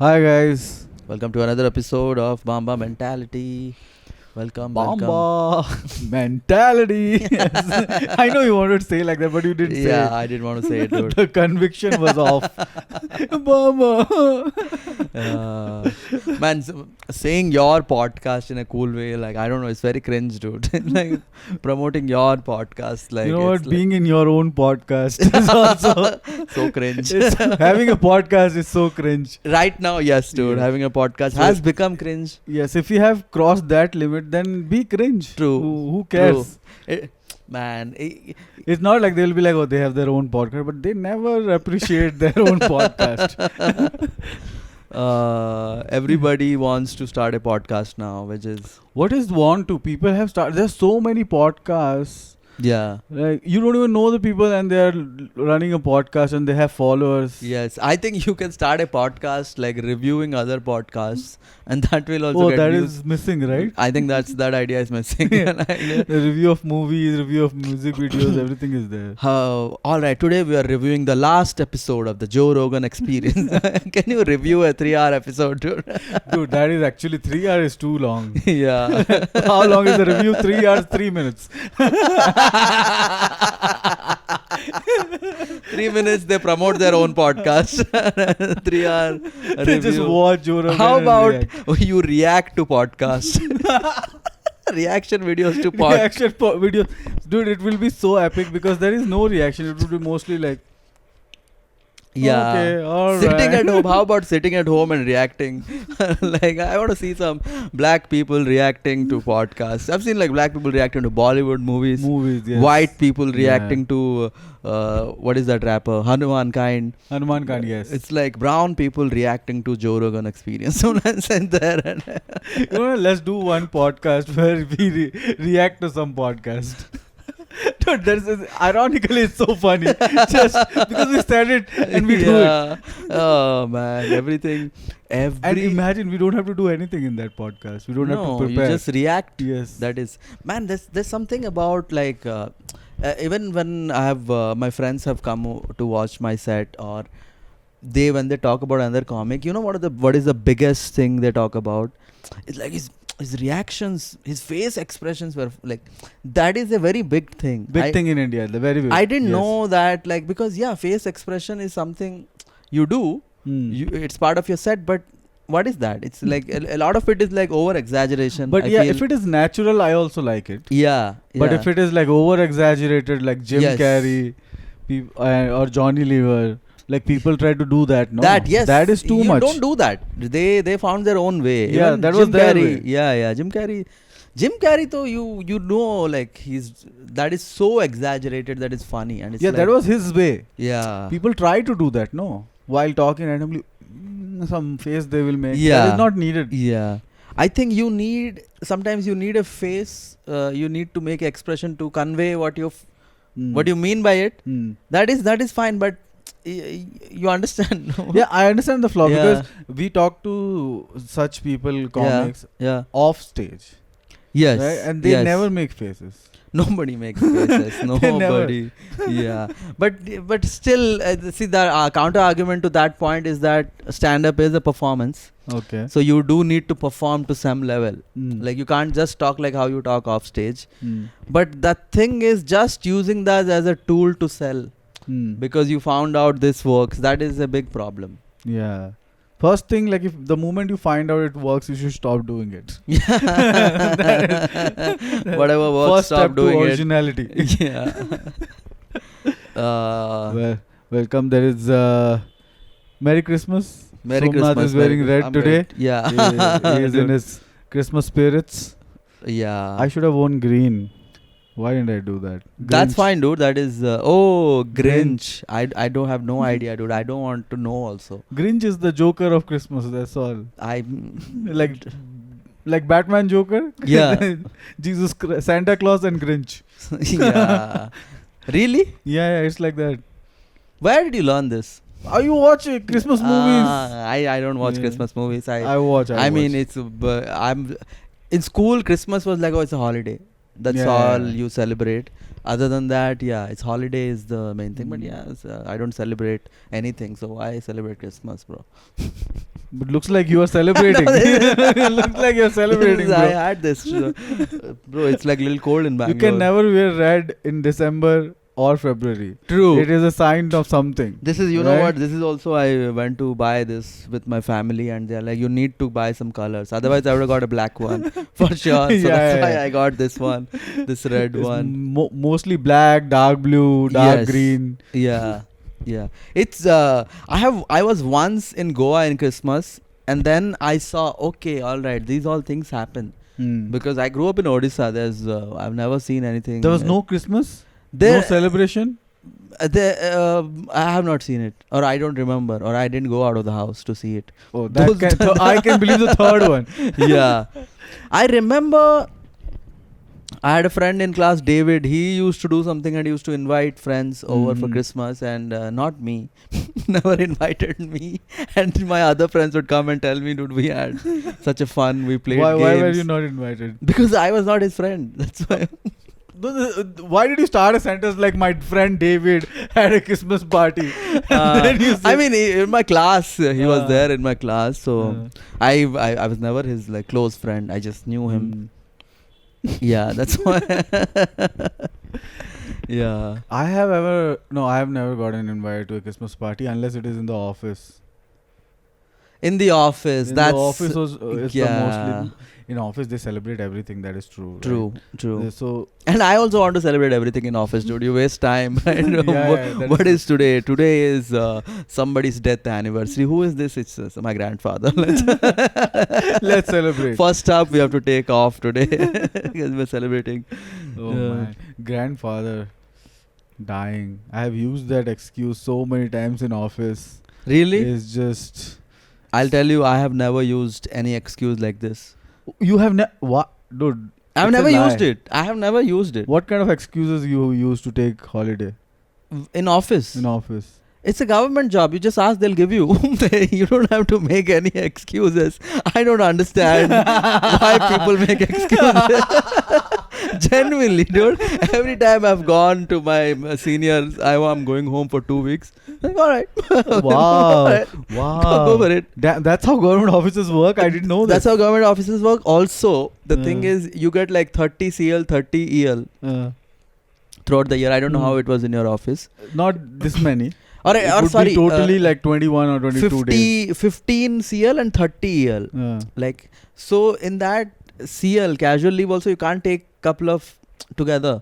Hi guys. Welcome to another episode of Bamba Mentality. Welcome. Bamba mentality. Yes. I know you wanted to say like that, but you didn't say Yeah, it. I didn't want to say it, dude. The conviction was off. Bamba. Man, saying your podcast in a cool way, like, I don't know, it's very cringe, dude. Like, promoting your podcast, like, You know what? it's Being in your own podcast is also so cringe. having a podcast is so cringe. Right now, yes, dude, Yeah. having a podcast So has become cringe. Yes, if you have crossed that limit, then be cringe. True. Who cares? Man, It's not like they'll be like, oh, they have their own podcast, but they never appreciate their own podcast. everybody wants to start a podcast now, which is What is want to? People have started. There's so many podcasts. yeah. Like you don't even know the people, and they are running a podcast, and they have followers. Yes, I think you can start a podcast like reviewing other podcasts, and that will also Oh, get that views. is missing, right? I think that idea is missing. The review of movies, review of music videos, everything is there. All right, today we are reviewing the last episode of the Joe Rogan Experience. Can you review a 3-hour episode, dude? Dude, that is actually 3 hours is too long. Yeah. How long is the review? 3 hours, 3 minutes. 3 minutes they promote their own podcast. 3 hour They review. just watch Joe Rogan How and about react. you react to podcast? Reaction videos to podcast. Reaction video? Dude, it will be so epic because there is no reaction. It will be mostly like, Yeah. okay, all Sitting right. at home. How about sitting at home and reacting? Like, I want to see some black people reacting to podcasts. I've seen like black people reacting to Bollywood movies. Movies, yes. White people reacting to what is that rapper? Hanuman Kind. Hanuman Khan, yes. It's like brown people reacting to Joe Rogan Experience. So let's sit there and You know, let's do one podcast where we react to some podcast. Dude, ironically, it's so funny. Just because we said it and we do it. Oh man, everything. And imagine we don't have to do anything in that podcast. We don't have to prepare. You just react. Yes. That is, man. There's something about like even when I have my friends have come to watch my set, or when they talk about another comic, you know what is the biggest thing they talk about? It's like his reactions, his face expressions were like, that is a very big thing. Big thing in India. The very big. I didn't yes. know that, like, because face expression is something you do. It's part of your set, but what is that? It's like a lot of it is like over exaggeration. But I yeah, feel. if it is natural, I also like it. Yeah. But if it is like over exaggerated, like Jim Yes. Carrey or Johnny Lever, like people try to do that. No, that is too much. You don't do that. They found their own way. Yeah, Even that Jim was their Carrey, way. Yeah, Jim Carrey, though you know, like that is so exaggerated that it's funny, and it's Yeah, like, that was his way. yeah. People try to do that, no? While talking randomly, some face they will make. Yeah. That is not needed. Yeah. I think sometimes you need a face, you need to make expression to convey what you mean by it. That is fine, but you understand. No? Yeah, I understand the flaw Yeah. because we talk to such people, comics, Yeah. off stage. Yes. Right? And they yes. never make faces. Nobody makes faces. Nobody. Yeah. But still, see, the counter argument to that point is that stand-up is a performance. Okay. So you do need to perform to some level. Mm. Like, you can't just talk like how you talk off stage. But the thing is just using that as a tool to sell. Because you found out this works. That is a big problem. Yeah. First thing, like if the moment you find out it works, you should stop doing it. Whatever works, First stop step doing to it. originality. Yeah. Welcome. There is Merry Christmas. Merry Somnath Christmas. is wearing red I'm today. Yeah. He is in his Christmas spirits. Yeah. I should have worn green. Why didn't I do that? That's Grinch. fine, dude. That is Grinch. I don't have no idea, dude. I don't want to know also. Grinch is the Joker of Christmas. That's all. Like Batman Joker. Yeah. Santa Claus and Grinch. Yeah. Really? Yeah, it's like that. Where did you learn this? Are you watching Christmas movies? I don't watch Yeah. Christmas movies. I watch. I mean, it's I'm in school. Christmas was like, oh, it's a holiday. That's Yeah. all you celebrate. Other than that, it's holiday is the main thing. But I don't celebrate anything. So why celebrate Christmas, bro? But looks like you are celebrating. Looks like you're celebrating, I bro. had this, bro. It's like a little cold in Bangalore. You can never wear red in December or February. True. It is a sign of something. This is, you know Right? what? This is also, I went to buy this with my family, and they're like, you need to buy some colors. Otherwise, I would have got a black one for sure. So that's why I got this one, this red It's one. mostly black, dark blue, dark Yes. green. Yeah. It's I was once in Goa in Christmas, and then I saw, okay, all right, these all things happen because I grew up in Odisha. There's I've never seen anything. There was no Christmas? There, No celebration? I have not seen it, or I don't remember, or I didn't go out of the house to see it. Oh, I can believe the third one. Yeah. I remember I had a friend in class, David. He used to do something and he used to invite friends over for Christmas, and not me. Never invited me. And my other friends would come and tell me, dude, we had such a fun. We played games. Why were you not invited? Because I was not his friend. That's why. Why did you start a sentence like my friend David had a Christmas party? Then you say, I mean, in my class, he was there in my class. So I was never his like close friend. I just knew him. Yeah, that's why. Yeah. I have never gotten invited to a Christmas party unless it is in the office. In the office, In that's the office was it's the yeah. mostly in office they celebrate everything. That is true. True. So And I also want to celebrate everything in office, dude. You waste time. Right? that What is is today? Today is somebody's death anniversary. Who is this? It's my grandfather. let's celebrate. First up, we have to take off today because we're celebrating. Oh my grandfather dying. I have used that excuse so many times in office. Really? It's just I'll tell you, I have never used any excuse like this. you have what, dude? I've it's a never lie. used it. I have never used it. What kind of excuses you use to take holiday In office. in office? It's a government job. You just ask, they'll give you. You don't have to make any excuses. I don't understand why people make excuses. Genuinely, dude. Every time I've gone to my seniors, I'm going home for 2 weeks. Like, all right. Wow. Alright. Wow. Go for it. That's how government offices work. I didn't know that. That's how government offices work. Also, the thing is, you get like 30 CL, 30 EL throughout the year. I don't know how it was in your office. Not this many. Or It would sorry, be totally like 21 or 22 days. 15 CL and 30 EL. Like, so in that CL, casual leave also, you can't take couple of together.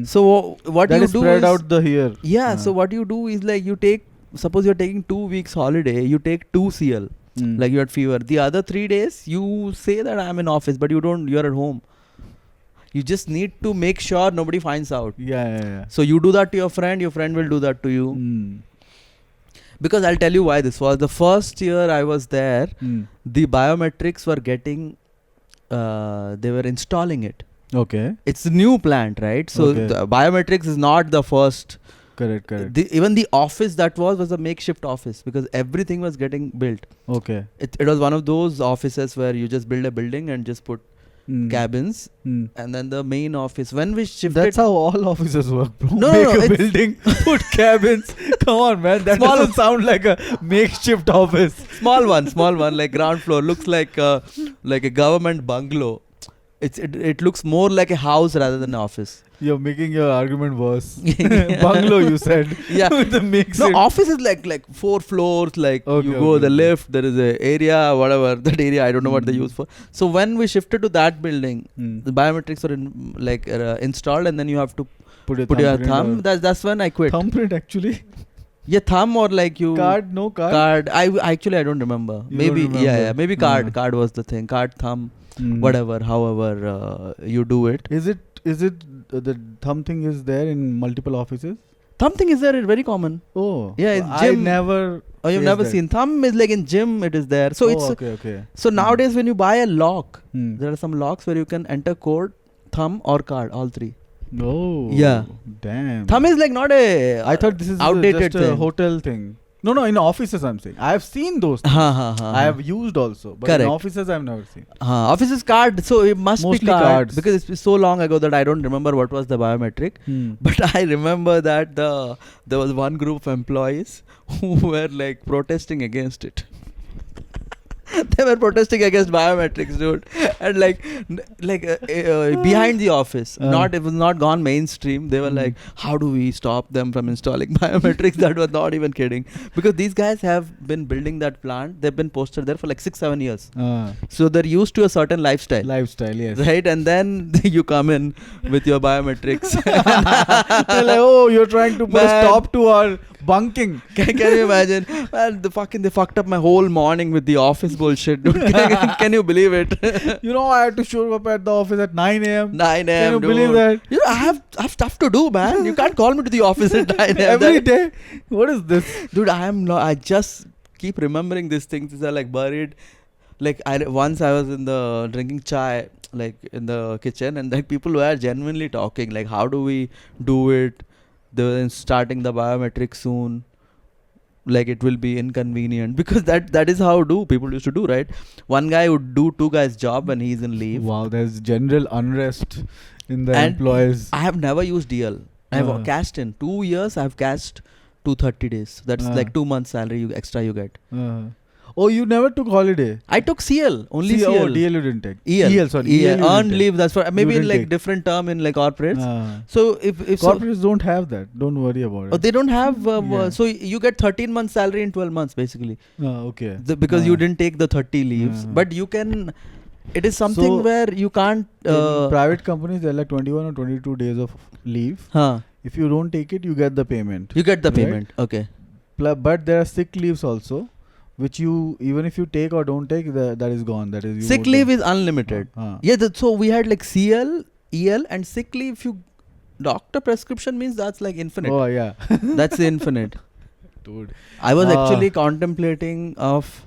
So what that you is do spread is, out the year. so what you do is like you take, suppose you're taking 2 weeks holiday, you take 2 CL. Like you had fever. The other 3 days, you say that I'm in office, but you're at home. You just need to make sure nobody finds out. Yeah. So you do that to your friend will do that to you. Because I'll tell you why this was. The first year I was there, the biometrics were getting, they were installing it. Okay. It's a new plant, right? So the biometrics is not the first. Correct. Even the office that was a makeshift office because everything was getting built. Okay. It was one of those offices where you just build a building and just put cabins and then the main office. When we shifted, That's how all offices work, bro. No, Make no, a building, put cabins. Come on, man. That Small- doesn't sound like a makeshift office. small one, like ground floor, looks like a government bungalow. It looks more like a house rather than an office. You're making your argument worse. Bungalow, you said. Yeah. With the mix. No, office is like 4 floors. Like you go the lift, there is a area, whatever that area. I don't know what they use for. So when we shifted to that building, the biometrics were installed, and then you have to put your thumb. That's when I quit. Thumbprint actually. Yeah, thumb or like you Card, no card. I don't remember. You Maybe don't remember. yeah. Maybe card. Card was the thing. Card, thumb, whatever. However you do it. Is it the thumb thing is there in multiple offices? Thumb thing is there. It's very common. Oh. Yeah, it's I gym. never. Oh, you've never seen. Thumb is like in gym. It is there. So it's okay. So nowadays when you buy a lock, there are some locks where you can enter code, thumb or card, all three. No. Yeah. Damn. Thumb is like not a. I thought this is outdated just a thing. hotel thing. No, in offices I'm saying. I have seen those things. I have used also. But in Correct. offices I've never seen. Offices card, so it must Mostly be cards. because it's been so long ago that I don't remember what was the biometric. But I remember that there was one group of employees who were like protesting against it. They were protesting against biometrics, dude, and behind the office. It was not gone mainstream. They were like, how do we stop them from installing biometrics? That was not even kidding, because these guys have been building that plant. They've been posted there for like 6-7 years. So they're used to a certain lifestyle. Yes. Right, and then you come in with your biometrics. They're like, oh, you're trying to put a stop to our bunking. Can you imagine? Man, they fucked up my whole morning with the office bullshit, dude. Can you believe it? You know, I had to show up at the office at 9 a.m. 9 a.m. Can you dude. believe that? You know, I have stuff to do, man. You can't call me to the office at 9 a.m. Every day. What is this? Dude, I just keep remembering these things. These are like buried. Like once I was in the drinking chai, like in the kitchen, and like people were genuinely talking, like, how do we do it? They were starting the biometric soon. Like, it will be inconvenient, because that is how people used to do, right? One guy would do 2 guys' job when he's in leave. Wow, there's general unrest in the employees. I have never used DL. I have cashed in 2 years. I've cashed 230 days. That's like 2 months salary extra you get. Oh, you never took holiday? I took CL. Only CL. Oh, DL you didn't take. EL, sorry. EL earned leave. That's for maybe in like different term in like corporates. So if corporates don't have that, don't worry about it. Oh, they don't have. So you get 13 months salary in 12 months basically. Okay. Because you didn't take the 30 leaves, but you can. It is something where you can't. In private companies, they're like 21 or 22 days of leave. If you don't take it, you get the payment. You get the payment. Okay. But there are sick leaves also, which you, even if you take or don't take, that is gone. That is, sick leave is unlimited. Yeah, so we had like CL, EL, and sick leave. If you doctor prescription means that's like infinite. Oh yeah, that's infinite. Dude, I was actually contemplating of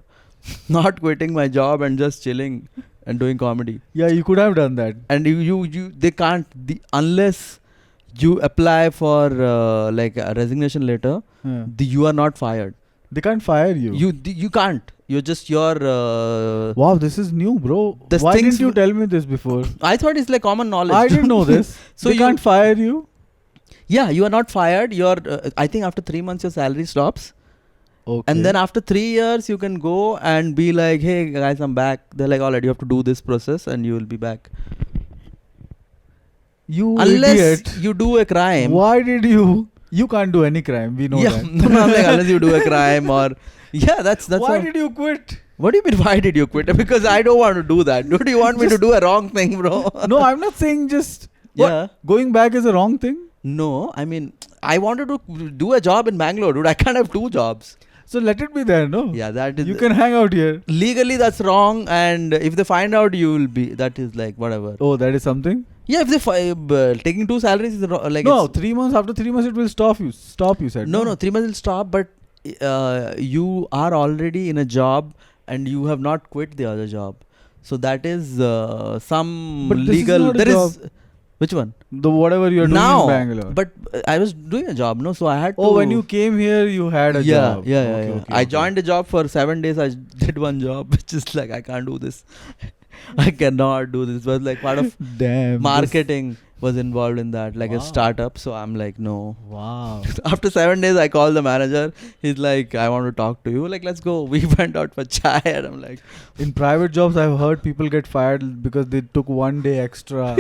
not quitting my job and just chilling and doing comedy. Yeah, you could have done that. And they can't unless you apply for like a resignation letter. You are not fired. They can't fire you. You can't. You're just wow, this is new, bro. Why didn't you tell me this before? I thought it's like common knowledge. I didn't know this. So they can't fire you? Yeah, you are not fired. You're. I think after 3 months your salary stops. Okay. And then after 3 years you can go and be like, hey guys, I'm back. They're like, alright, you have to do this process and you will be back. Unless idiot. You do a crime. Why did you? You can't do any crime. We know that. No, like, unless you do a crime or that's. Why did you quit? What do you mean? Why did you quit? Because I don't want to do that. Do you want me to do a wrong thing, bro? No, I'm not saying just. What? Going back is a wrong thing. No, I mean I wanted to do a job in Bangalore, dude. I can't have 2 jobs. So let it be there, no? Yeah, that is. You can hang out here. Legally, that's wrong, and if they find out, you will be. That is like whatever. Oh, that is something. Yeah, if they taking 2 salaries is like. No, 3 months. After 3 months, it will stop. You said. No, 3 months will stop, but you are already in a job and you have not quit the other job. So that is some but legal. There is. Which one? The whatever you are doing in Bangalore. But I was doing a job, no? So I had to. Oh, when you came here, you had a job. Yeah. Okay, I joined a job for 7 days. I did one job, which is like, I can't do this. I cannot do this. It was like part of marketing was involved in that, like a startup. So I'm like, no. Wow. After 7 days, I called the manager. He's like, I want to talk to you. Like, let's go. We went out for chai, and I'm like, in private jobs, I've heard people get fired because they took 1 day extra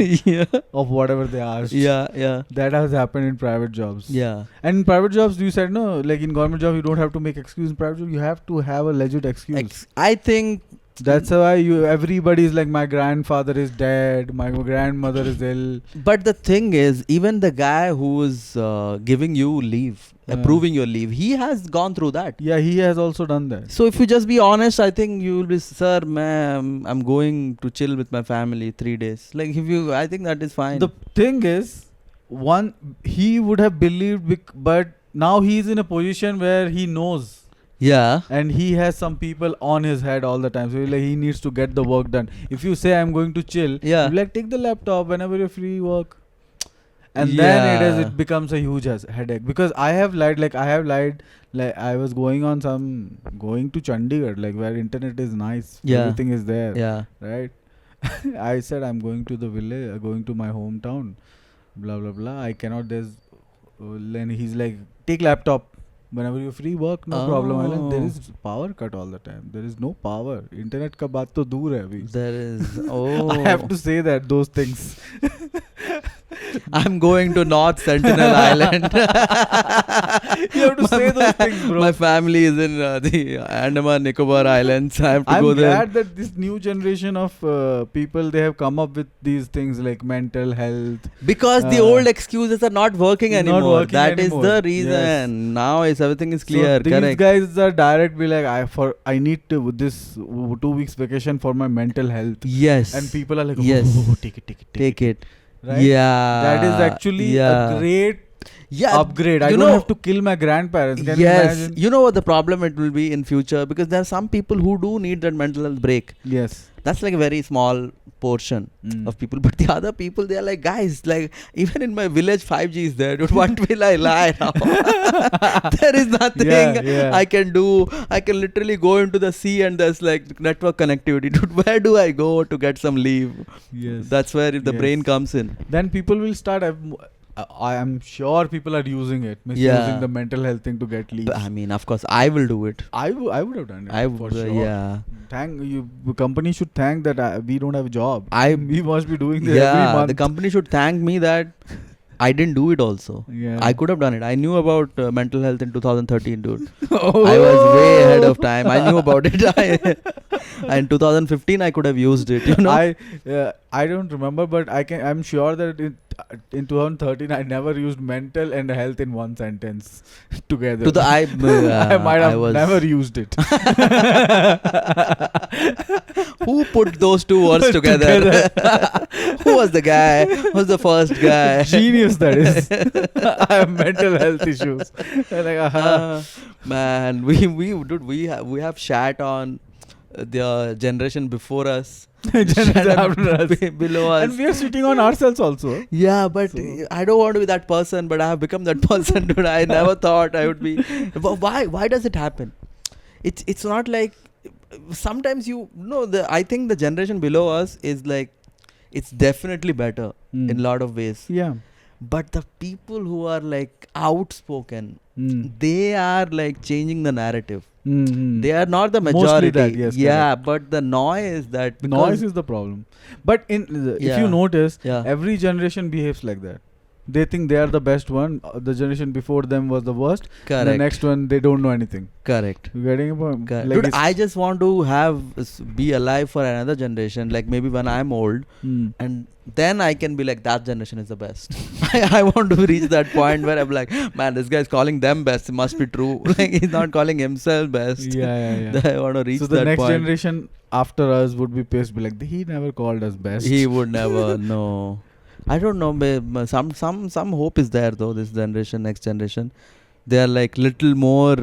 of whatever they asked. Yeah. That has happened in private jobs. Yeah. And in private jobs, you said no. Like in government jobs, you don't have to make excuse. In private jobs, you have to have a legit excuse. I think. That's why everybody is like, my grandfather is dead, my grandmother is ill. But the thing is, even the guy who is giving you leave, approving your leave, he has gone through that. Yeah, he has also done that. So if you just be honest, I think you will be, sir, ma'am, I'm going to chill with my family 3 days. Like I think that is fine. The thing is, he would have believed, but now he's in a position where he knows. Yeah. And he has some people on his head all the time. So he needs to get the work done. If you say I'm going to chill, yeah, like, take the laptop whenever you're free, work. and then it becomes a huge headache, because I have lied like I was going to Chandigarh, like where internet is nice, everything is there, right? I said I'm going to the village, going to my hometown, blah blah blah. I cannot. Then he's like, take laptop. Whenever you're free, work, no problem. I'm like, there is power cut all the time. There is no power. Internet ka baat to dur hai abhi. There is. I have to say those things. I'm going to North Sentinel Island. You have to say those things, bro. My family is in the Andaman Nicobar Islands. I have to go there. I'm glad that this new generation of people, they have come up with these things like mental health. Because the old excuses are not working anymore. That is the reason. Yes. Now everything is clear. So these guys are direct be like, I need to this 2 weeks vacation for my mental health. Yes. And people are like, take it. Right? Yeah. That is actually a great upgrade. I don't have to kill my grandparents. Can you imagine? You know what the problem it will be in future? Because there are some people who do need that mental health break. Yes. That's like a very small portion of people. But the other people, they are like, guys, like even in my village 5G is there. Dude, what will I lie now? There is nothing I can do. I can literally go into the sea and there's like network connectivity. Dude, where do I go to get some leave? Yes. That's where the brain comes in. Then people will start... I am sure people are using it, misusing the mental health thing to get leaves. I mean, of course, I will do it. I would have done it. For sure. Yeah. The company should thank that we don't have a job. We must be doing this every month. The company should thank me that I didn't do it also. Yeah. I could have done it. I knew about mental health in 2013, dude. I was way ahead of time. I knew about it. In 2015, I could have used it. You know. I don't remember, but I'm sure that in 2013, I never used mental and health in one sentence together. I might have never used it. Who put those two words together? Who was the guy? Who was the first guy? Genius, that is. I have mental health issues. Man, we have shat on the generation before us. Below us. And we are sitting on ourselves also. Yeah, but I don't want to be that person, but I have become that person, dude. I never thought I would be. But why does it happen? It's not like sometimes I think the generation below us is like, it's definitely better in a lot of ways. Yeah. But the people who are like outspoken, they are like changing the narrative. They are not the majority. That, yes, correct. But the noise that... Noise is the problem. But if you notice, every generation behaves like that. They think they are the best one. The generation before them was the worst. Correct. The next one, they don't know anything. Correct. You getting a point? Like dude, I just want to be alive for another generation. Like maybe when I'm old, and then I can be like, that generation is the best. I want to reach that point where I'm like, man, this guy's calling them best. It must be true. Like he's not calling himself best. Yeah. I want to reach that point. So the next generation after us would be pissed. Be like, he never called us best. He would never. No. I don't know. Some hope is there though. This generation, next generation, they are like little more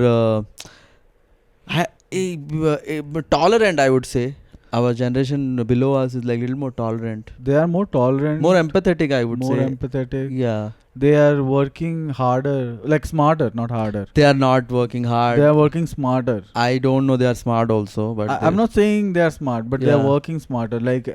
tolerant. I would say our generation below us is like little more tolerant. They are more tolerant, more empathetic. I would say more empathetic. Yeah. They are working harder, like smarter, not harder. They are not working hard. They are working smarter. I don't know. They are smart also, but I'm not saying they are smart, but they are working smarter. Like.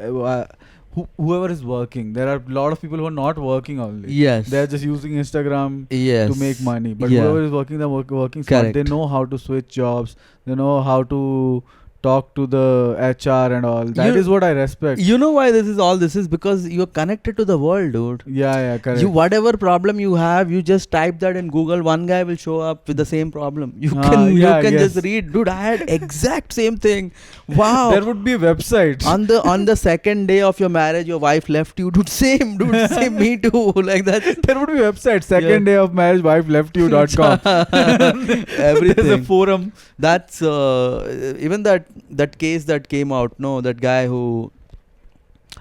Whoever is working, there are a lot of people who are not working only. Yes. They are just using Instagram to make money. But whoever is working, they're working smart. They know how to switch jobs. They know how to talk to the HR and all. That is what I respect. You know why this is because you're connected to the world, dude. Yeah, correct. Whatever problem you have, you just type that in Google. One guy will show up with the same problem. You can just read. Dude, I had exact same thing. Wow. There would be a website. On the second day of your marriage, your wife left you. Dude, same. Me too. Like that. There would be a website. Second day of marriage, wife left you.com. Everything. There's a forum. That's even that case that came out. No, that guy who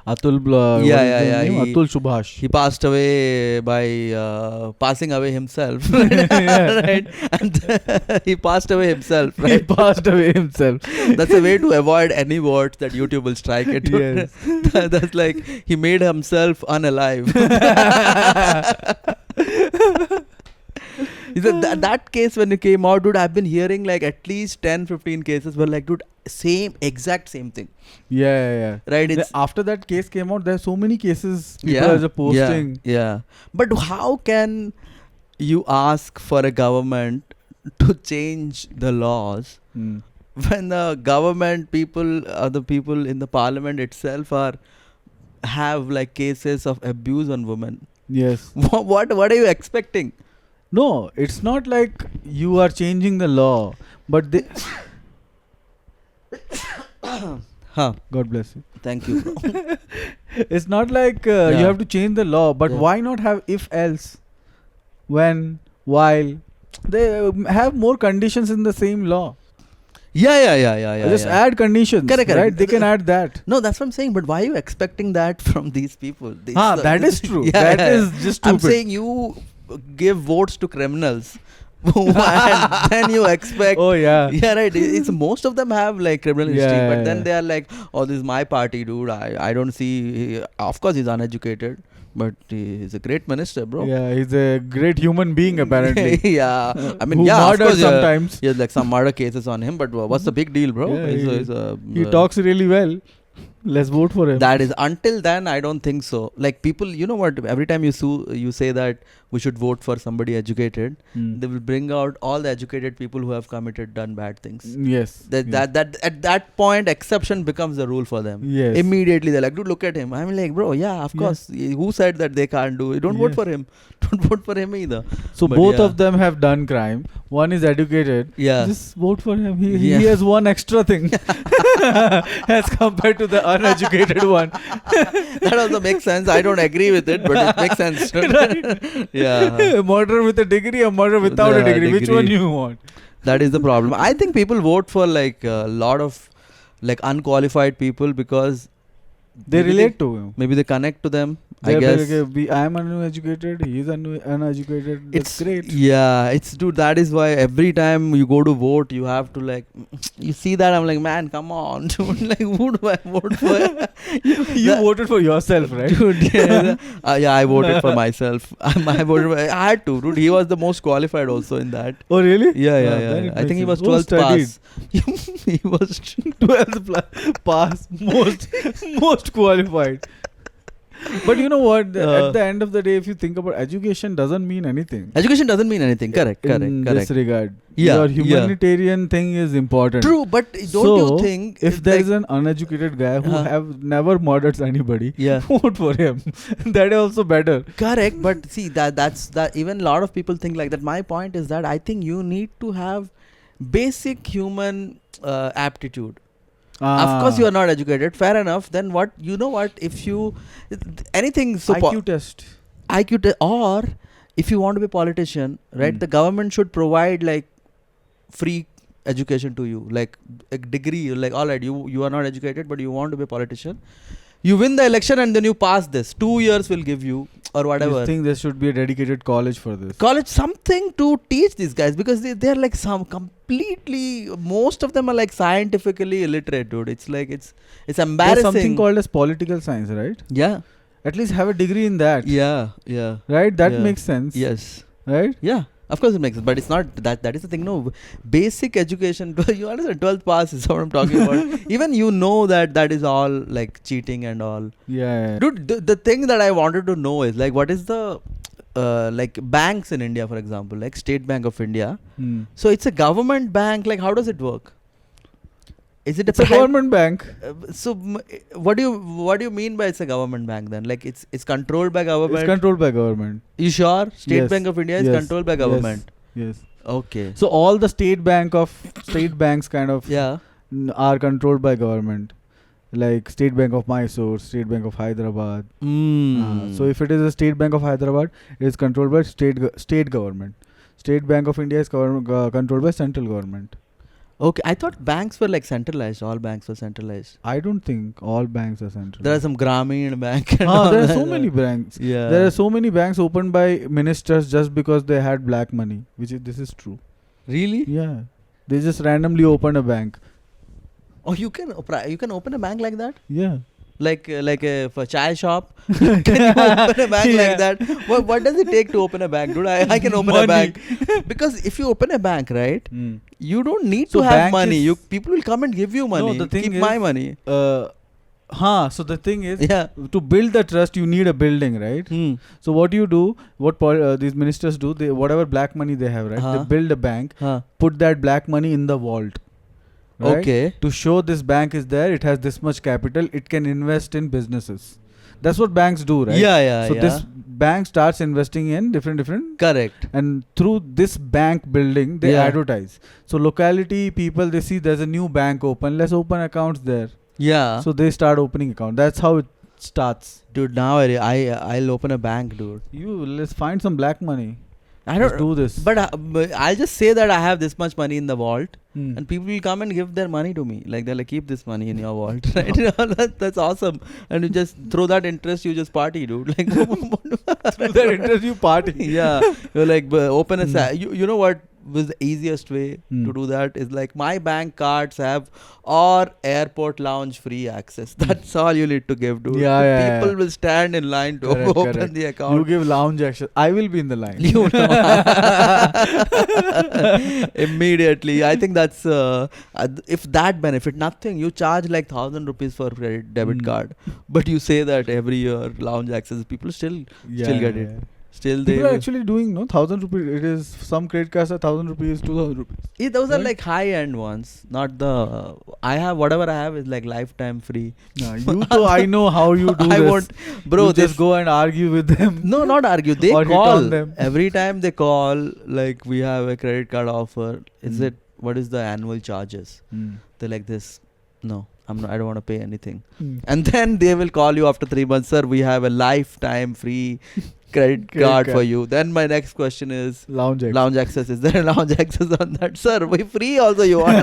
Atul, Atul Subhash. He passed away by passing away himself. Right? And he passed away himself. Right? He passed away himself. That's a way to avoid any words that YouTube will strike it. Yes. That's like he made himself unalive. That case when it came out, dude, I've been hearing like at least 10-15 cases were like, dude, exact same thing. Yeah. Right. It's after that case came out, there's so many cases people are posting. Yeah. But how can you ask for a government to change the laws when the government people, the people in the parliament itself have like cases of abuse on women? Yes. What are you expecting? No, it's not like you are changing the law, but they. God bless you. Thank you, bro. It's not like you have to change the law, but why not have if else, when, while? They have more conditions in the same law. Yeah. Just add conditions. Correct. Right? They can add that. No, that's what I'm saying. But why are you expecting that from these people? That is true. That is just stupid. I'm saying you give votes to criminals. And then you expect. Oh yeah. Yeah, right. It's most of them have like criminal history, but then they are like, oh, this is my party, dude. I don't see. Of course, he's uneducated, but he's a great minister, bro. Yeah, he's a great human being apparently. Yeah, I mean, who of course, sometimes. Yeah, like some murder cases on him, but what's the big deal, bro? Yeah, he talks really well. Let's vote for him. That is, until then, I don't think so. Like people, you know what? Every time you say that we should vote for somebody educated, they will bring out all the educated people who have done bad things. Yes. That at that point, exception becomes the rule for them. Yes. Immediately they're like, dude, look at him. I'm like, bro, yeah, of course. Who said that they can't do it? Don't vote for him. Don't vote for him either. So both of them have done crime. One is educated. Yeah. Just vote for him. He has one extra thing as compared to the uneducated one. That also makes sense. I don't agree with it, but it makes sense. Right? Yeah. Murder with a degree or murder without a degree. Which one you want? That is the problem. I think people vote for like a lot of like unqualified people because they relate to him. Maybe they connect to them. I guess. I am uneducated. He is uneducated. It's great. Yeah, dude. That is why every time you go to vote, you have to like. You see that I'm like, man, come on, dude. Like, who do I vote for? You voted for yourself, right? Dude, yeah, I voted for myself. I had to, dude. He was the most qualified also in that. Oh, really? Yeah. I think he was 12th pass. He was 12th pass. Most qualified. But you know what? At the end of the day, if you think about education, doesn't mean anything. Education doesn't mean anything. Correct. In this regard, your humanitarian thing is important. True, but don't you think if there is an uneducated guy who have never murdered anybody, vote for him. That is also better. Correct, but see that's even a lot of people think like that. My point is that I think you need to have basic human aptitude. Of course, you are not educated. Fair enough. Then what? You know what? If you anything IQ test, or if you want to be a politician, right? The government should provide like free education to you, like a degree. Like, all right, you are not educated, but you want to be a politician. You win the election and then you pass this. 2 years will give you or whatever. I think there should be a dedicated college for this. College, something to teach these guys because they are like completely. Most of them are like scientifically illiterate, dude. It's like it's embarrassing. There's something called as political science, right? Yeah. At least have a degree in that. Yeah. Right? That makes sense. Yes. Right? Yeah. Of course it makes sense, but it's not that is the thing. No, basic education. You understand? 12th pass is what I'm talking about. Even you know that is all like cheating and all. Yeah. Dude, the thing that I wanted to know is like, what is the like banks in India, for example, like State Bank of India. So it's a government bank. Like, how does it work? Is it a government bank? So what do you mean by it's a government bank then? Like it's controlled by government? It's controlled by government. You sure? State Bank of India is controlled by government? Yes. Okay. So all the state banks kind of are controlled by government. Like State Bank of Mysore, State Bank of Hyderabad. So if it is a State Bank of Hyderabad, it is controlled by state government. State Bank of India is controlled by central government. Okay, I thought banks were like centralized. All banks were centralized. I don't think all banks are centralized. There are some Grameen bank. And there are so many banks. Yeah. There are so many banks opened by ministers just because they had black money. This is true. Really? Yeah. They just randomly opened a bank. Oh, you can open a bank like that? Yeah. Like a chai shop. Can you open a bank like that? What does it take to open a bank, dude? I can open a bank. Because if you open a bank, right, you don't need to have money. People will come and give you money. No, the thing Keep is, my money. So the thing is, to build the trust, you need a building, right? So what you do, these ministers do, whatever black money they have, right? They build a bank, put that black money in the vault. Right? Okay. To show this bank is there, it has this much capital, it can invest in businesses. That's what banks do, right? Yeah. So this bank starts investing in different. Correct. And through this bank building, they advertise. So locality people, they see there's a new bank open, let's open accounts there. Yeah. So they start opening account. That's how it starts. Dude, now I'll open a bank, dude. Let's find some black money. Let's do this. But I'll just say that I have this much money in the vault, and people will come and give their money to me. Like they're like, keep this money in your vault, right? That's awesome. And you just through that interest, you just party, dude. Like through that interest, you party. Yeah, you're like open a. You know what was the easiest way to do that is like my bank cards have or airport lounge free access. That's all you need to give, dude. People will stand in line to open the account. You give lounge access. I will be in the line. You know. Immediately. I think that's if that benefit, nothing. You charge like 1,000 rupees for credit debit card, but you say that every year lounge access, people still get it. Still people are actually doing 1,000 rupees. It is some credit cards are 1,000 rupees, 2,000 rupees. Yeah, those are like high end ones, not the. Whatever I have is like lifetime free. I know how you do this. Won't, bro. You just go and argue with them. No, not argue. They or call them. Every time they call. Like we have a credit card offer. What is the annual charges? They're like this. No. I don't want to pay anything. And then they will call you after 3 months, sir. We have a lifetime free credit card for you. Then my next question is lounge access. Is there a lounge access on that, sir? We free also you want?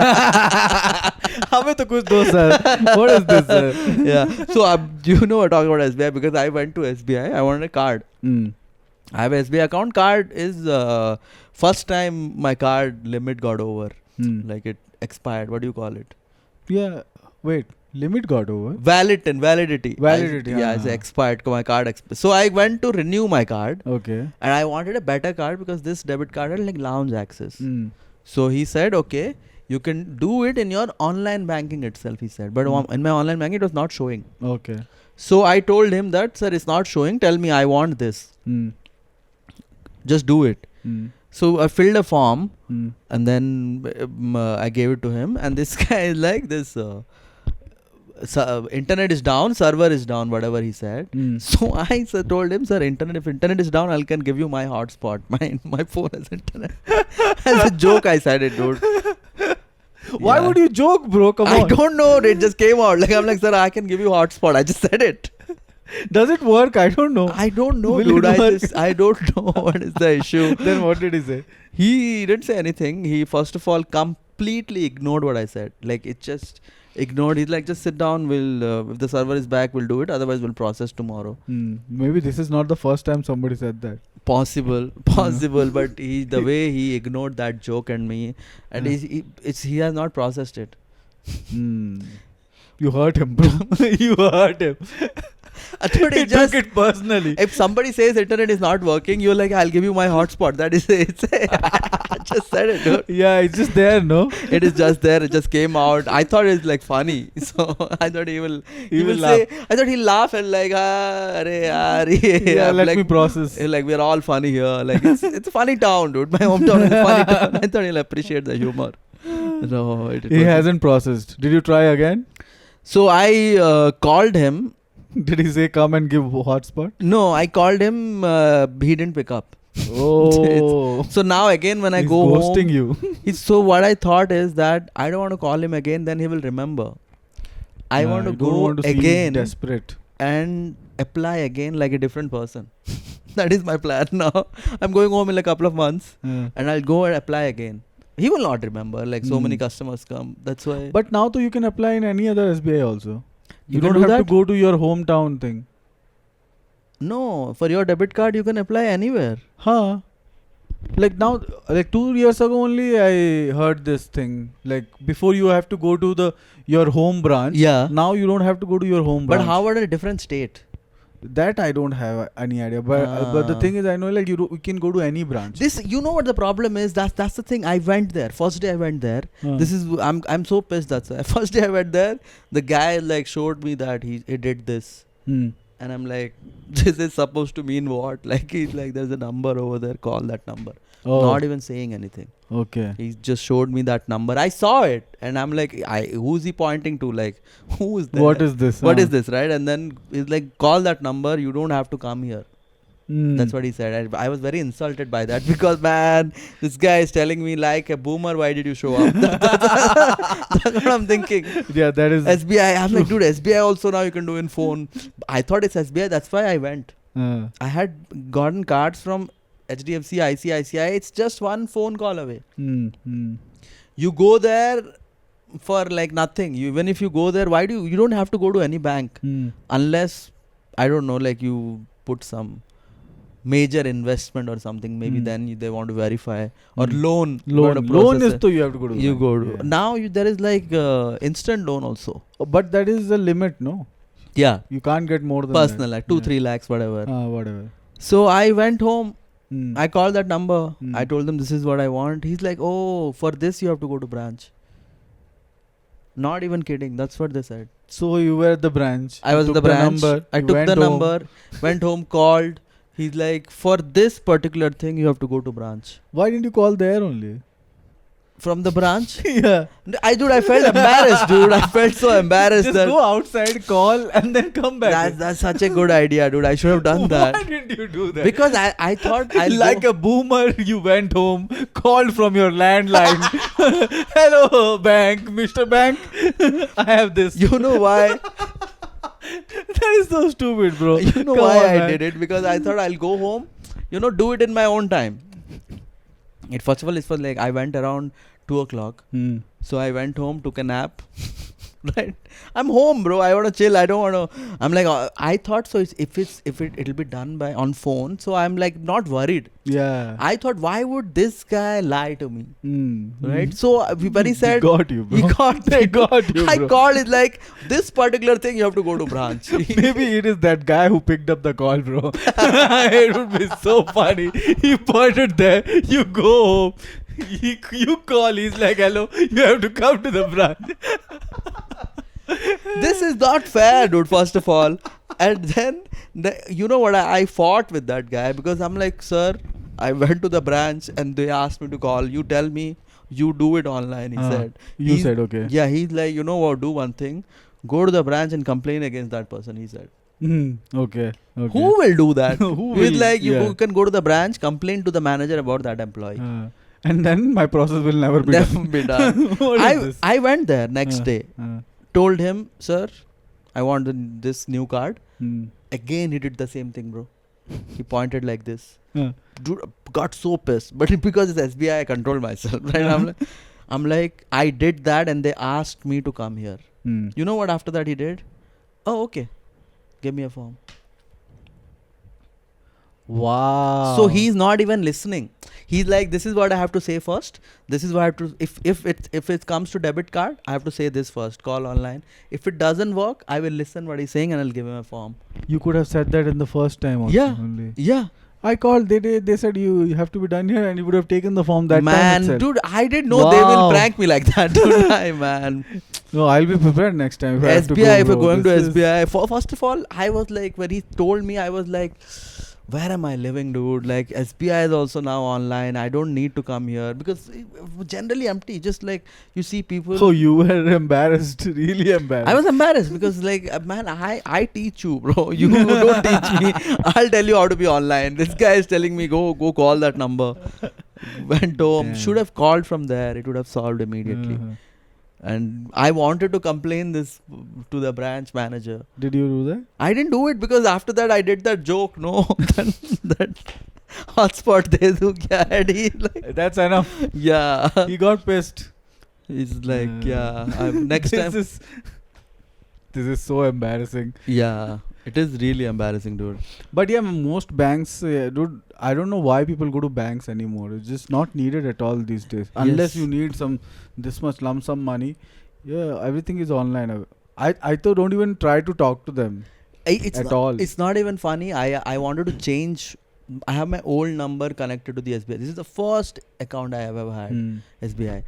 हमें तो कुछ दो sir. What is this, sir? Yeah. So you know, we're talking about SBI because I went to SBI. I wanted a card. I have a SBI account. Card is first time my card limit got over. Like it expired. What do you call it? Yeah. Wait, limit got over? Validity. It's expired. My card expired. So I went to renew my card. Okay. And I wanted a better card because this debit card had like lounge access. So he said, okay, you can do it in your online banking itself, he said. But in my online banking, it was not showing. Okay. So I told him that, sir, it's not showing. Tell me, I want this. Just do it. So I filled a form and then I gave it to him. And this guy is like this... internet is down, server is down, whatever he said. So I told him, sir, if internet is down, I can give you my hotspot. My phone has internet. As a joke, I said it, dude. Why would you joke, bro? Come on. I don't know. It just came out. Like I'm like, sir, I can give you hotspot. I just said it. Does it work? I don't know. I don't know, dude. I don't know what is the issue. Then what did he say? He didn't say anything. He first of all completely ignored what I said. Like it just ignored. He's like, just sit down. We'll if the server is back, we'll do it. Otherwise, we'll process tomorrow. Maybe this is not the first time somebody said that. Possible. But the way he ignored that joke and me, and he has not processed it. You hurt him, bro. You hurt him. I thought he took it personally. If somebody says internet is not working, you're like, I'll give you my hotspot. That is it. I just said it, dude. Yeah, it's just there, no? It is just there. It just came out. I thought it's like funny. So I thought he will laugh. I thought he'll laugh and like, yeah, let me process. Like, we're all funny here. Like, it's a funny town, dude. My hometown is a funny town. I thought he'll appreciate the humor. No, he hasn't processed. Did you try again? So I called him. Did he say come and give hotspot? No, I called him. He didn't pick up. Oh. So now again when I He's go ghosting home, you. So what I thought is that I don't want to call him again. Then he will remember. I want to go again, desperate, and apply again like a different person. That is my plan now. I'm going home in a couple of months, and I'll go and apply again. He will not remember. Like so many customers come. That's why. But now you can apply in any other SBI also. You can don't do have to that? go to your hometown thing. No, for your debit card you can apply anywhere. Huh? Like now, like 2 years ago only I heard this thing. Like before you have to go to your home branch. Yeah. Now you don't have to go to your home branch. But how about a different state? That I don't have any idea. But the thing is, I know like you can go to any branch. This, you know what the problem is? That's the thing. I went there. First day I went there. This is I'm so pissed. That's why. First day I went there. The guy like showed me that he did this. And I'm like, this is supposed to mean what? Like he's like, there's a number over there. Call that number. Not even saying anything. Okay. He just showed me that number. I saw it, and I'm like, who's he pointing to? Like, who is that? What is this? What is this, right? And then he's like, call that number. You don't have to come here. That's what he said. I was very insulted by that because, man, this guy is telling me like a boomer, why did you show up? That's what I'm thinking. Yeah, that is SBI. I'm like, dude, SBI also now you can do in phone. I thought it's SBI. That's why I went. I had gotten cards from HDFC, ICICI. It's just one phone call away. You go there for like nothing. Even if you go there, why do you don't have to go to any bank unless, I don't know, like you put some major investment or something, maybe then they want to verify, or loan is to you have to go to you go to. Now there is like instant loan also, but that is the limit, no? Yeah, you can't get more than personal that. like 2-3 lakhs whatever. Whatever. So I went home. I called that number. I told them this is what I want. He's like, oh, for this you have to go to branch. Not even kidding. That's what they said. So you were at the branch. I was at the branch. I took the number, went home, called. He's like, for this particular thing, you have to go to branch. Why didn't you call there only? From the branch? Yeah. I felt embarrassed, dude. I felt so embarrassed. Just go outside, call, and then come back. That's such a good idea, dude. I should have done that. Why didn't you do that? Because I thought like a boomer, you went home, called from your landline. Hello, bank, Mr. Bank. I have this. You know why? That is so stupid, bro. You know why I did it? Because I thought I'll go home, do it in my own time. First of all, it was like I went around 2 o'clock. So I went home, took a nap. Right? I'm home, bro. I want to chill. I don't want to. I'm like, I thought so. It'll be done on phone. So I'm like not worried. Yeah. I thought, why would this guy lie to me? Right? So when he said, he got you, bro. He got me. Got you, bro. I called it like, this particular thing you have to go to branch. Maybe it is that guy who picked up the call, bro. It would be so funny. He pointed there. You go home. You call. He's like, hello. You have to come to the branch. This is not fair, dude, first of all. And then, you know what, I fought with that guy because I'm like, sir, I went to the branch and they asked me to call. You tell me, you do it online, he said. You said, okay. Yeah, he's like, you know what, do one thing. Go to the branch and complain against that person, he said. Okay. Who will do that? He's like, you can go to the branch, complain to the manager about that employee. And then my process will never be done. I went there next day. Told him, sir, I want this new card. Again, he did the same thing, bro. He pointed like this. Dude, got so pissed. But because it's SBI, I controlled myself. Right? I'm like, I did that and they asked me to come here. You know what after that he did? Oh, okay. Give me a form. Wow. So he's not even listening. He's like, this is what I have to say first. This is what I have to. If it comes to debit card, I have to say this first. Call online. If it doesn't work, I will listen what he's saying and I'll give him a form. You could have said that in the first time also. Yeah. Only. Yeah. I called. They said you have to be done here, and you would have taken the form that time itself. Dude, I didn't know they will prank me like that. Dude, man. No, I'll be prepared next time. SBI, if you're going to SBI, first of all, I was like, when he told me, I was like, where am I living, dude? Like, SBI is also now online. I don't need to come here because it's generally empty. Just like you see people. Oh, you were embarrassed, really embarrassed. I was embarrassed because, like, man, I teach you, bro. You don't teach me. I'll tell you how to be online. This guy is telling me go call that number. Went home. Damn. Should have called from there. It would have solved immediately. And I wanted to complain this to the branch manager. Did you do that? I didn't do it because after that I did that joke. No, hotspot de do kya hai? He like, That's enough. yeah. He got pissed. He's like, next time. This is so embarrassing. Yeah, it is really embarrassing, dude. But yeah, most banks, dude, I don't know why people go to banks anymore. It's just not needed at all these days. Unless you need this much lump sum money. Yeah, everything is online. I thought don't even try to talk to them at all. It's not even funny. I wanted to change. I have my old number connected to the SBI. This is the first account I have ever had. SBI.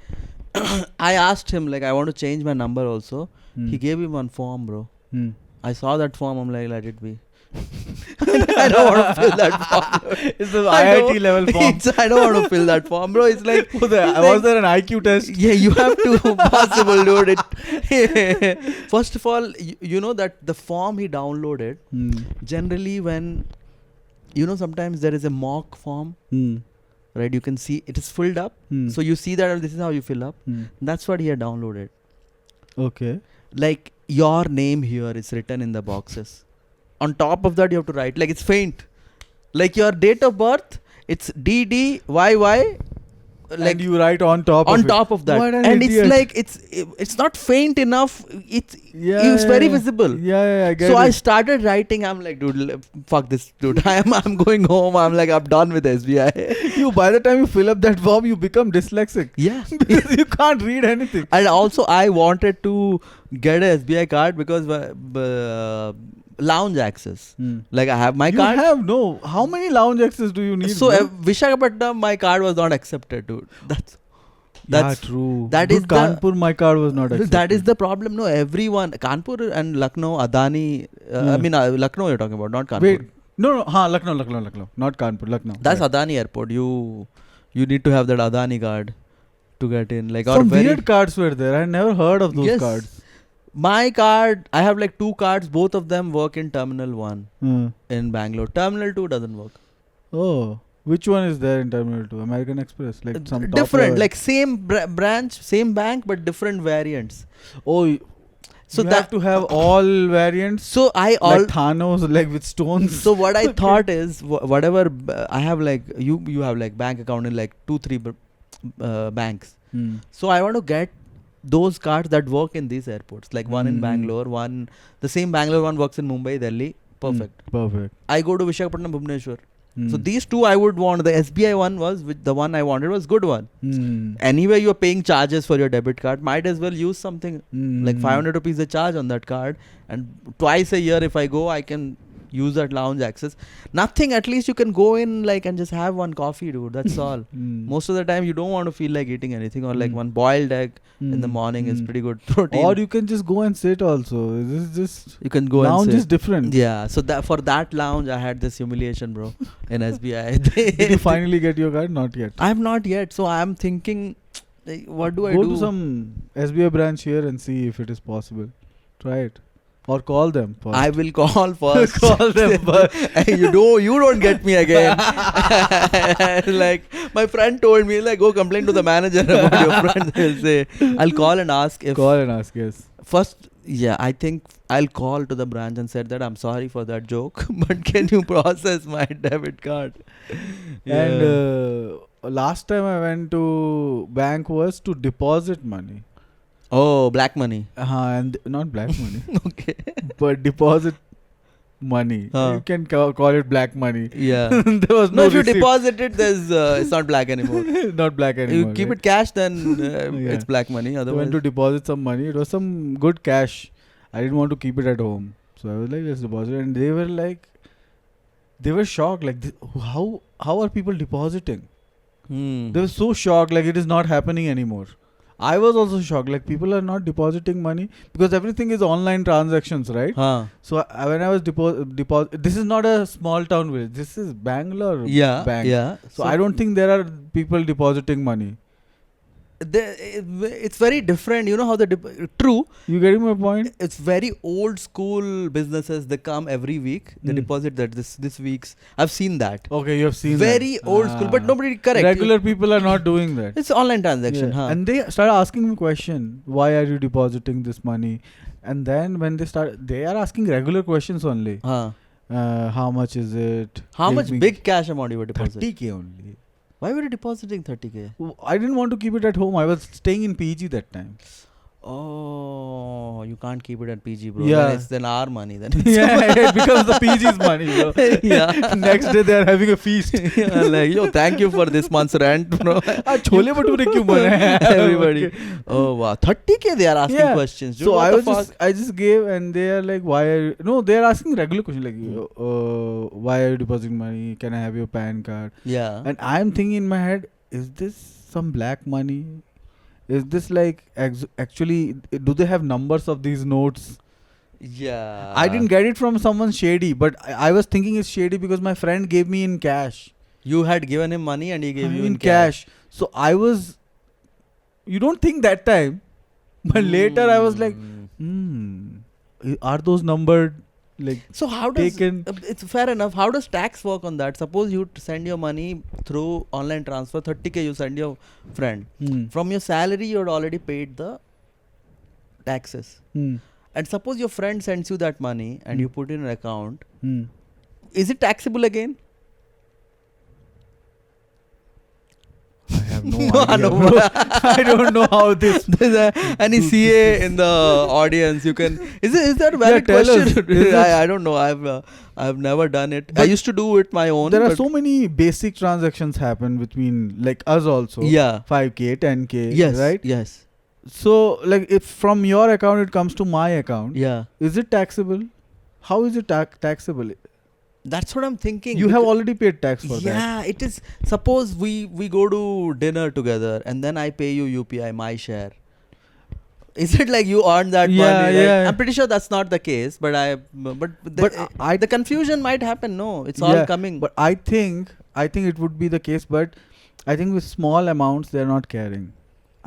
I asked him, like, I want to change my number also. He gave me one form, bro. I saw that form. I'm like, let it be. I don't want to fill that form. It's the IIT level form. I don't want to fill that form, bro. It's like, was there an IQ test? Yeah, you have to. Possible, dude. First of all, you know that the form he downloaded, generally when, sometimes there is a mock form, right? You can see it is filled up. So you see that this is how you fill up. That's what he had downloaded. Okay. Like, your name here is written in the boxes. On top of that, you have to write, like, it's faint. Like, your date of birth, it's DDYY. Like, and you write on top of that. What an and idiot. It's like, it's not faint enough. It's very visible. Yeah, I get So it. I started writing. I'm like, dude, fuck this, dude. I'm going home. I'm like, I'm done with SBI. By the time you fill up that form, you become dyslexic. Yeah. Because you can't read anything. And also, I wanted to get a SBI card because lounge access. Like, I have my card. How many lounge access do you need? So Visakhapatnam, my card was not accepted, dude. That's true. That Dude, is Kanpur, my card was not accepted. That is the problem. No, everyone, Kanpur and Lucknow, Adani. I mean, Lucknow you're talking about, not Kanpur. Wait, no, Lucknow, not Kanpur, Lucknow. That's Adani Airport. You need to have that Adani card to get in. Like, some weird cards were there. I never heard of those cards. My card, I have like 2 cards. Both of them work in Terminal 1 in Bangalore. Terminal 2 doesn't work. Oh, which one is there in Terminal 2? American Express? Like some different, like same branch, same bank, but different variants. Oh, so you have to have all variants. So like Thanos, like with stones. So what I thought is, whatever I have, like you have like bank account in like 2-3 banks. So I want to get those cards that work in these airports, like one in Bangalore, the same Bangalore one works in Mumbai, Delhi. Perfect. I go to Visakhapatnam, Bhubaneswar. So these 2 I would want. The SBI one was, the one I wanted was good one. Anyway, you're paying charges for your debit card. Might as well use something like 500 rupees a charge on that card. And twice a year if I go, I can use that lounge access. Nothing, at least you can go in like and just have one coffee, dude. That's all. Most of the time you don't want to feel like eating anything, or like one boiled egg in the morning is pretty good protein. Or you can just go and sit also. This is just, you can go lounge and sit. is different. Yeah, so for that lounge I had this humiliation, bro, in SBI. Did you finally get your card? Not yet. I have not yet. So I'm thinking, like, what do I do? Go to some SBI branch here and see if it is possible. Try it. Or call them first. I will call first. Call them first. You don't get me again. Like, my friend told me, like, go complain to the manager about your friend. They'll say, I'll call and ask if. Call and ask, yes. First, I think I'll call to the branch and said that I'm sorry for that joke, but can you process my debit card? And last time I went to bank was to deposit money. Oh, black money. And not black money. Okay. But deposit money. You can call it black money. Yeah. There was no if you receipt. deposit it, it's not black anymore. Not black anymore. You keep it cash, then it's black money. Otherwise, I went to deposit some money. It was some good cash. I didn't want to keep it at home. So I was like, let's deposit. And they were like, they were shocked. Like, how are people depositing? They were so shocked. Like, it is not happening anymore. I was also shocked. Like, people are not depositing money because everything is online transactions, right? So when I was deposit, this is not a small town village. This is Bangalore bank. Yeah. So I don't think there are people depositing money. It's very different. You know how true. You getting my point? It's very old school businesses. They come every week. They deposit that this week's. I've seen that. Okay, you have seen very that. Old school, but nobody correct. Regular people are not doing that. It's online transaction. Yeah. And they start asking me question. Why are you depositing this money? And then when they are asking regular questions only. How much is it? How Give much me big cash amount you were depositing? 30K only. Why were you depositing 30K? I didn't want to keep it at home. I was staying in PG that time. Oh, you can't keep it at PG, bro. Yeah. Then it's then our money. Then Yeah, it becomes the PG's money, bro. Yeah. Next day they are having a feast. Yeah, like, yo, thank you for this month's rent, bro. Chole bhature kyun bana? Everybody. Oh wow, 30K they are asking Yeah. questions. Dude, So what I just gave, and they are like, why are no? They are asking regular questions like, why are you depositing money? Can I have your PAN card? Yeah. And I am thinking in my head, is this some black money? Is this like actually? Do they have numbers of these notes? Yeah. I didn't get it from someone shady, but I was thinking it's shady because my friend gave me in cash. You had given him money and he gave you in cash. So I was. You don't think that time, but later I was like, are those numbered? Like, so how does taken? It's fair enough. How does tax work on that? Suppose you send your money through online transfer, 30K you send your friend. From your salary you had already paid the taxes. And suppose your friend sends you that money and you put in an account. Is it taxable again? I have no idea. Bro. I don't know how this. Any CA in the audience, you can. Is that a valid tell question? us. I don't know. I've never done it. I used to do it my own. There are so many basic transactions happen between like us also. Yeah. 5K, 10K. Yes. Right. Yes. So like if from your account it comes to my account. Yeah. Is it taxable? How is it taxable? That's what I'm thinking. You have already paid tax for that. Yeah, it is. Suppose we go to dinner together and then I pay you UPI, my share. Is it like you earn that money? Yeah. I'm pretty sure that's not the case, but the confusion might happen. No, it's all coming. But I think it would be the case. But I think with small amounts they're not caring.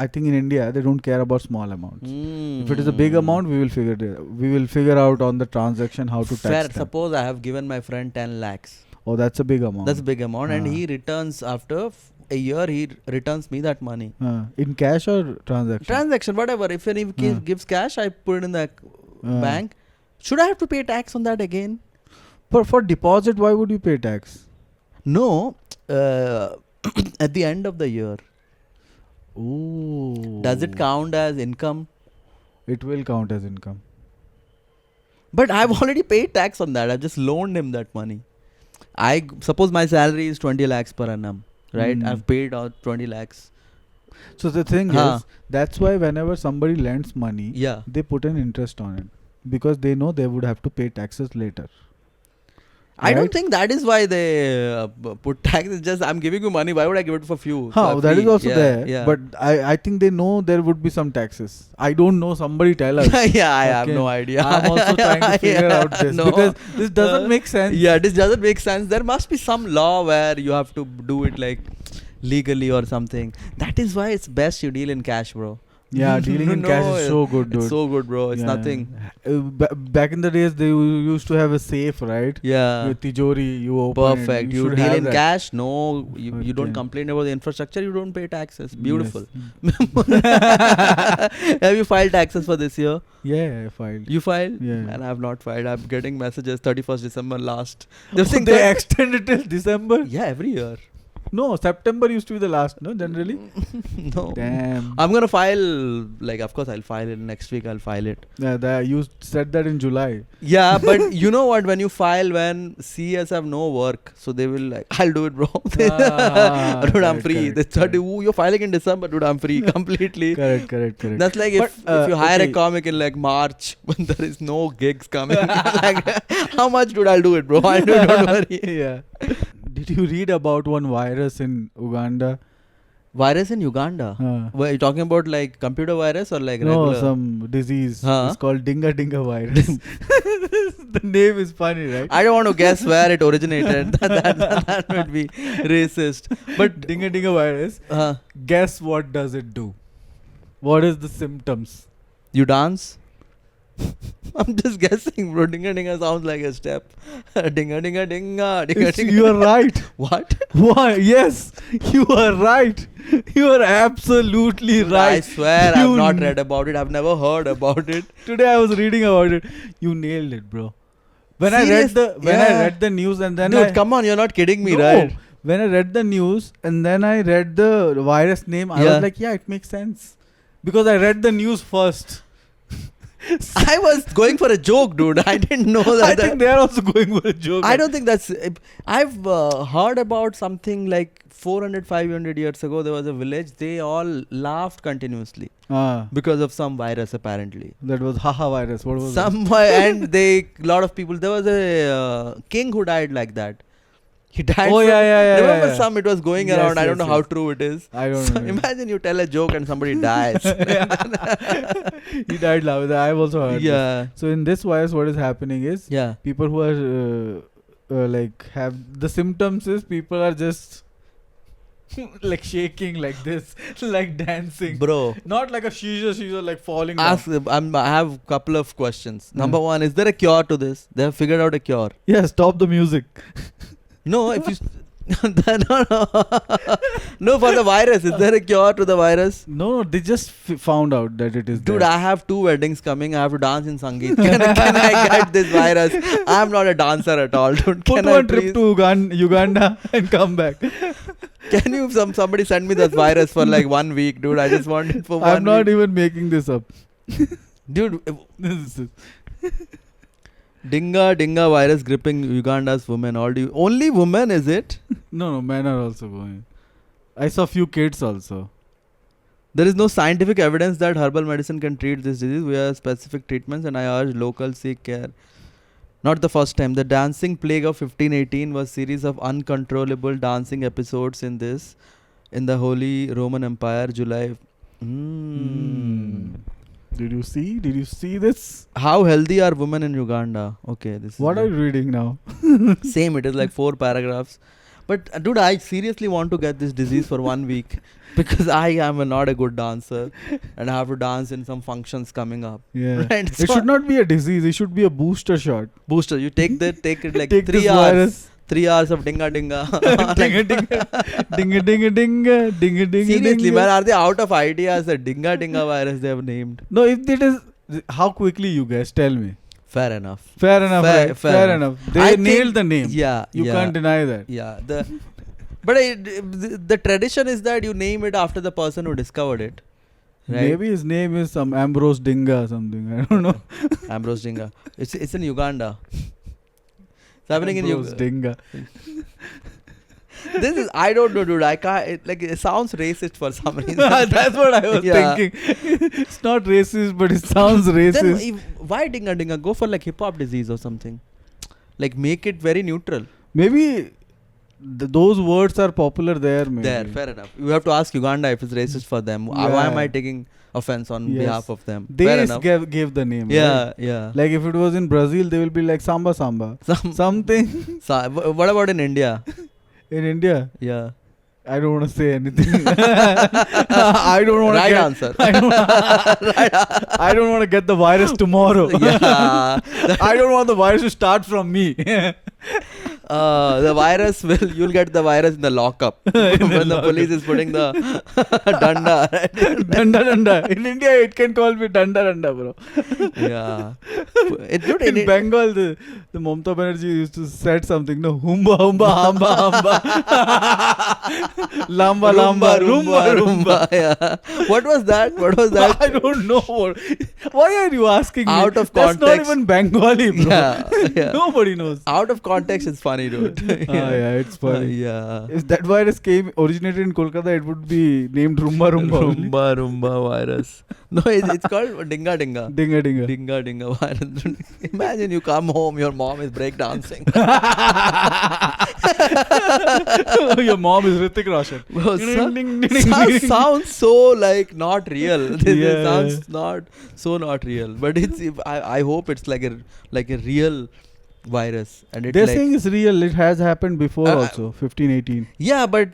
I think in India they don't care about small amounts. If it is a big amount, we will figure out on the transaction how to tax them. Suppose I have given my friend 10 lakhs. Oh, that's a big amount. That's a big amount, and he returns after a year. He returns me that money. In cash or transaction? Transaction, whatever. If he gives cash, I put it in the bank. Should I have to pay tax on that again? For deposit, why would you pay tax? No, at the end of the year. Ooh. Does it count as income? It will count as income. But I've already paid tax on that. I've just loaned him that money. I suppose my salary is 20 lakhs per annum, right? I've paid out 20 lakhs. So the thing is, that's why whenever somebody lends money, they put an interest on it. Because they know they would have to pay taxes later. I don't think that is why they put tax. It's just I'm giving you money. Why would I give it for few? That is also there. Yeah. But I think they know there would be some taxes. I don't know. Somebody tell us. I have no idea. I'm also trying to figure out this. Because this doesn't make sense. Yeah, this doesn't make sense. There must be some law where you have to do it like legally or something. That is why it's best you deal in cash, bro. Yeah, dealing in cash is so good, dude. It's so good, bro. It's nothing. Back in the days, they used to have a safe, right? Yeah. With tijori, you open perfect. You deal in cash. No, you don't complain about the infrastructure. You don't pay taxes. Beautiful. Yes. Have you filed taxes for this year? Yeah, I filed. You filed? Yeah. And I have not filed. I'm getting messages 31st December last. They extended till December? Yeah, every year. No, September used to be the last, no, generally? No. Damn. I'm going to file, like, of course, I'll file it. Next week, I'll file it. Yeah, you said that in July. Yeah, but you know what? When you file, when CS have no work, so they will like, I'll do it, bro. Dude, I'm free. They thought, you're filing in December, dude, I'm free completely. Correct. That's like if you hire a comic in like March, when there is no gigs coming. Like, how much, dude, I'll do it, bro. I'll do it, don't worry. Yeah. Did you read about one virus in Uganda? Virus in Uganda? Were you talking about like computer virus or like regular? No, some disease. It's called Dinga virus. The name is funny, right? I don't want to guess where it originated. that would be racist. But Dinga virus, guess what does it do? What is the symptoms? You dance? I'm just guessing, bro. Dinga sounds like a step. Dinga. You are right. What? Why? Yes, you are right. You are absolutely right. I swear I've not read about it. I've never heard about it. Today I was reading about it. You nailed it, bro. when I read the news and then dude, come on, you're not kidding me, right? When I read the news and then I read the virus name, I was like, yeah, it makes sense. Because I read the news first. I was going for a joke, dude. I didn't know that. I think they are also going for a joke. I don't think that's... I've heard about something like 400, 500 years ago, there was a village. They all laughed continuously because of some virus, apparently. That was haha virus. What was that? And a lot of people... There was a king who died like that. He died. Oh, yeah. Remember some, it was going around. I don't know how true it is. I don't know. Imagine you tell a joke and somebody dies. He died loud. I've also heard. Yeah. This. So in this virus, what is happening is people who are like have the symptoms is people are just like shaking like this, like dancing. Bro. Not like a shisha like falling down. I have a couple of questions. Number one, is there a cure to this? They have figured out a cure. Yeah, stop the music. No, if you... No, for the virus. Is there a cure to the virus? No, they just found out that it is Dude, there. I have 2 weddings coming. I have to dance in Sangeet. Can I get this virus? I'm not a dancer at all, dude. Put one trip to Uganda and come back. Can you somebody send me this virus for like 1 week, dude? I just want it for 1 week. I'm not even making this up. Dude, Dinga virus gripping Uganda's women. Only women, is it? No, men are also going. I saw few kids also. There is no scientific evidence that herbal medicine can treat this disease. We have specific treatments and I urge locals seek care. Not the first time. The dancing plague of 1518 was series of uncontrollable dancing episodes in the Holy Roman Empire, July. Did you see this? How healthy are women in Uganda? Okay, this is... What are you reading now? Same, it is like 4 paragraphs. But dude, I seriously want to get this disease for 1 week because I am not a good dancer and I have to dance in some functions coming up. Yeah. Right? It should not be a disease, it should be a booster shot. Booster, you take it like take 3 hours. Virus. 3 hours of dinga. dinga. Seriously, man, are they out of ideas? The dinga virus they have named. No, if it is, how quickly you guys tell me. Fair enough. Fair enough. They nailed the name. Yeah. You can't deny that. Yeah. But the tradition is that you name it after the person who discovered it. Right? Maybe his name is some Ambrose Dinga or something. I don't know. Ambrose Dinga. It's in Uganda. It's happening in Dinga. This is, I don't know, dude. I can't, it sounds racist for some reason. That's what I was thinking. It's not racist, but it sounds racist. Then why dinga? Go for like hip hop disease or something. Like make it very neutral. Maybe those words are popular there. Maybe. There, fair enough. You have to ask Uganda if it's racist for them. Why am I taking offense on behalf of them? They gave the name. Yeah, right? yeah. Like if it was in Brazil, they will be like samba. Something. What about in India? In India? Yeah. I don't want to say anything. I don't want to Right answer. I don't want to get the virus tomorrow. Yeah. I don't want the virus to start from me. The virus you'll get the virus in the lockup when the police is putting the danda. Right? Danda. In India, it can call me danda, bro. Yeah. In Bengal, the Mamata Banerjee used to said something. No, humba, hamba. Lamba, rumba. Yeah. What was that? I don't know. Why are you asking me? Out of context. That's not even Bengali, bro. Yeah. Nobody knows. Out of context, it's funny, dude. Yeah, it's funny. Yeah. If that virus originated in Kolkata, it would be named Rumba. Rumba virus. No, it's called Dinga. Dinga virus. Imagine you come home, your mom is breakdancing. Your mom is Hrithik Roshan. Sounds so like not real. This sounds not real. But I hope it's like a real virus. And they're saying it's real. It has happened before also, 1518. Yeah, but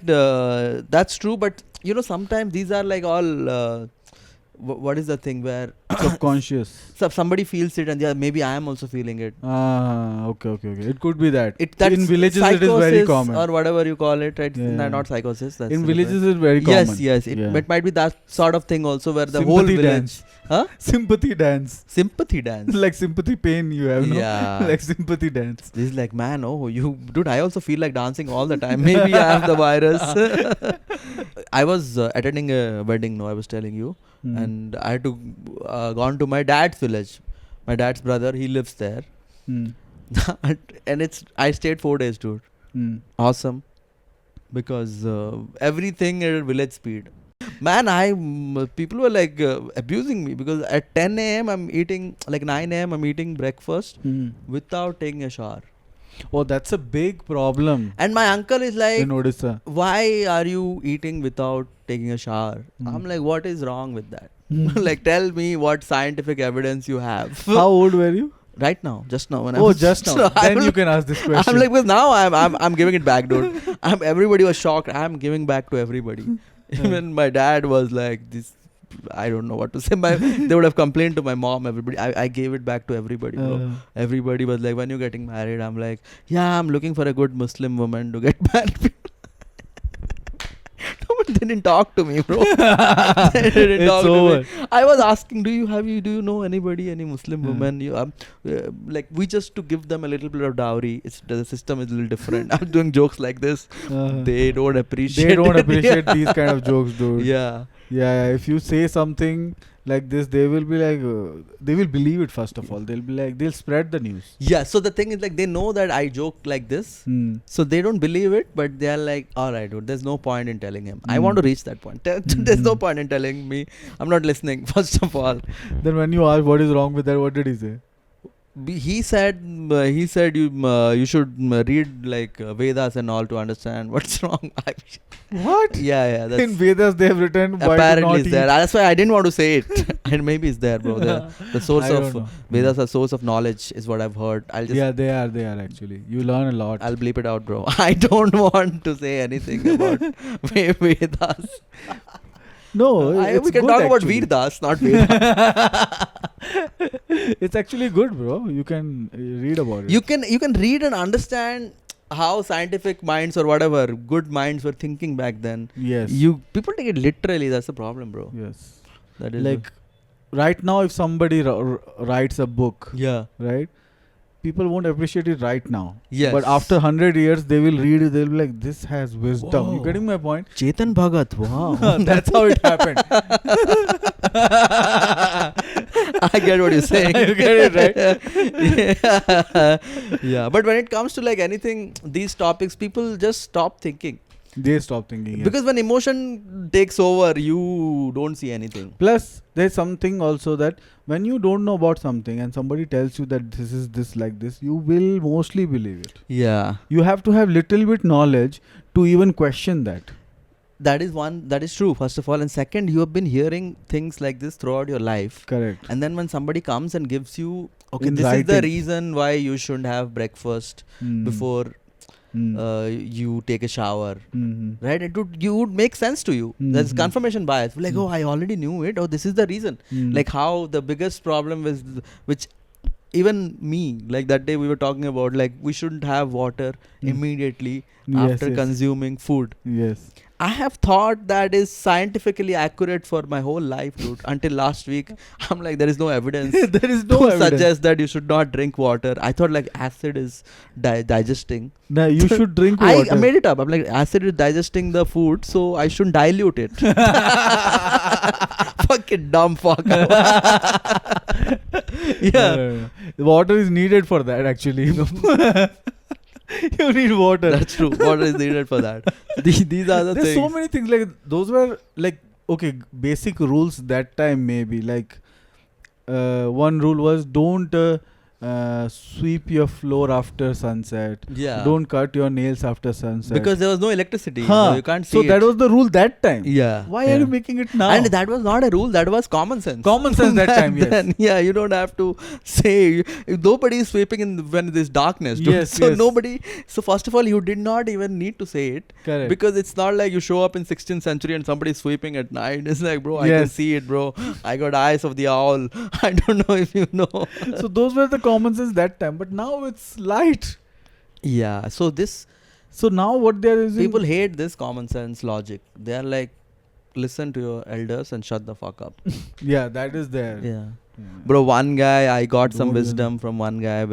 that's true. But sometimes these are like all what is the thing where subconscious. Somebody feels it, and yeah, maybe I am also feeling it. Okay. It could be that. That's in villages it is very common, or whatever you call it, right? Yeah. Not psychosis. That's in villages it is very common. Yes. It might be that sort of thing also, where the Sympathy whole village. dance. Huh? Sympathy dance. Sympathy dance. Like sympathy pain you have, no? Yeah. Like sympathy dance. This is like, man, oh, dude, I also feel like dancing all the time. Maybe I have the virus. I was attending a wedding, I was telling you. And I had to gone to my dad's village. My dad's brother, he lives there. And I stayed 4 days, dude. Awesome. Because everything at village speed. Man, people were like abusing me, because at 10 a.m. I'm eating, like 9 a.m. I'm eating breakfast without taking a shower. Oh, that's a big problem. And my uncle is like, in Odisha. Why are you eating without taking a shower? I'm like, what is wrong with that? Like, tell me what scientific evidence you have. How old were you? Right now, just now. Just now. Then you can ask this question. I'm like, because now I'm giving it back, dude. Everybody was shocked. I'm giving back to everybody. Even my dad was like, this. I don't know what to say. They would have complained to my mom. Everybody, I gave it back to everybody, bro. Everybody was like, when you're getting married? I'm like, yeah, I'm looking for a good Muslim woman to get married. No, but they didn't talk to me, bro. They didn't talk to me. I was asking, do you know anybody, any Muslim woman? Like, we just to give them a little bit of dowry. The system is a little different. I'm doing jokes like this. They don't appreciate. They don't appreciate these kind of jokes, dude. Yeah. If you say something like this, they will be like, they will believe it first of all. They'll be like, they'll spread the news. Yeah, so the thing is, like, they know that I joke like this, so they don't believe it, but they are like, alright, dude, there's no point in telling him. I want to reach that point. There's no point in telling me. I'm not listening, first of all. Then when you ask what is wrong with that, what did he say? He said you should read like Vedas and all to understand what's wrong. What? Yeah. In Vedas they have written. Apparently it's there. That's why I didn't want to say it. And maybe it's there, bro. The source of Vedas are source of knowledge is what I've heard. They are actually. You learn a lot. I'll bleep it out, bro. I don't want to say anything about Vedas. No, we can talk about Vedas, not Vedas. It's actually good, bro. You can read about it. You can read and understand how scientific minds or whatever good minds were thinking back then. Yes. People take it literally. That's the problem, bro. Yes. That is like right now, if somebody writes a book, right, people won't appreciate it right now. Yes. But after 100 years, they will read it. They'll be like, this has wisdom. You getting my point? Chetan Bhagat. Wow. That's how it happened. I get what you're saying. You get it, right? Yeah. But when it comes to like anything, these topics, people just stop thinking. They stop thinking. Because when emotion takes over, you don't see anything. Plus, there's something also that when you don't know about something and somebody tells you that this is this like this, you will mostly believe it. Yeah. You have to have little bit knowledge to even question that. That is true, first of all. And second, you have been hearing things like this throughout your life. Correct. And then when somebody comes and gives you, okay, in this writing. is the reason why you shouldn't have breakfast before you take a shower, right? It would make sense to you. There's confirmation bias. Like, oh, I already knew it. Oh, this is the reason. Like how the biggest problem is, which even me, like that day we were talking about, like we shouldn't have water immediately after consuming food. Yes. I have thought that is scientifically accurate for my whole life, dude. Until last week, I'm like, there is no evidence. There is no evidence. Suggest that you should not drink water. I thought like acid is digesting. No, you should drink water. I made it up. I'm like, acid is digesting the food, so I shouldn't dilute it. Fucking dumb fuck. Yeah. Water is needed for that, actually. You need water. That's true. Water is needed for that. These are the There's things. so many things. Like those were like, okay, basic rules that time maybe. Like one rule was don't sweep your floor after sunset. Yeah. Don't cut your nails after sunset. Because there was no electricity. Huh. So you can't see So it. that was the rule that time. Yeah. Why are you making it now? And that was not a rule. That was common sense. Common sense that time, yes. Then, yeah, you don't have to say. Nobody is sweeping when there's darkness. Dude. Yes, so yes. nobody. So first of all, you did not even need to say it. Correct. Because it's not like you show up in 16th century and somebody's sweeping at night. It's like, bro, I can see it, bro. I got eyes of the owl. I don't know if you know. So those were the common sense that time. But now it's light. Yeah. So now what they're using... People hate this common sense logic. They are like, listen to your elders and shut the fuck up. Yeah, that is there. Yeah. Bro, one guy, I got some wisdom from one guy,